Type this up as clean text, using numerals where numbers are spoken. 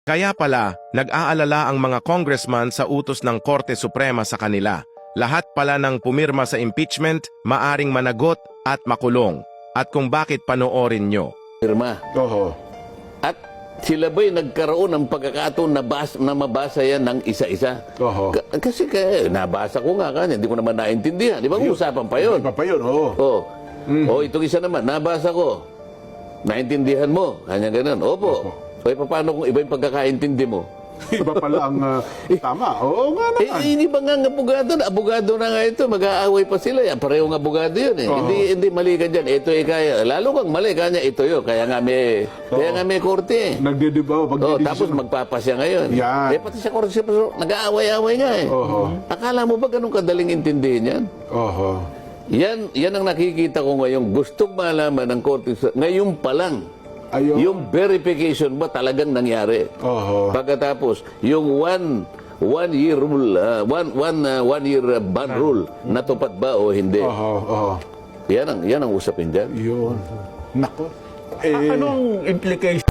Kaya pala, nag-aalala ang mga congressman sa utos ng Korte Suprema sa kanila. Lahat pala ng pumirma sa impeachment, maaring managot at makulong. At kung bakit panoorin nyo. Pirma. Oho. At sila ba'y nagkaroon ng pagkakataon na mabasa yan ng isa-isa? Oho. Kasi nabasa ko nga kanya, hindi ko naman naintindihan. Di ba usapan pa yun? Iba pa yun, oo. Oh. Oh, itong isa naman, nabasa ko. Naintindihan mo? Kanya ganun. Opo. O, paano kung iba yung pagkakaintindi mo? Iba pala ang tama. Oo nga naman. Hindi ba nga abogado na nga ito, mag-aaway pa sila. Pareho ng abogado yun eh. Hindi mali ka dyan. Ito kaya. Lalo kang mali, kanya ito yun. Kaya nga may korte eh. Nagdidibaw. Tapos magpapasya ngayon. Yan. Pati sa korte, nag-aaway-aaway nga eh. Akala mo ba ganun kadaling intindihin yan? Oho. Yan ang nakikita ko ngayon. Gustong malaman ng korte. Ngayon pa lang. Ayun. Yung verification ba talagang nangyari? Oho. Pagkatapos, yung one year rule, one year ban rule, natupad ba o hindi? Oho. Yan ang usapin dyan. Yun. Nako. Anong implication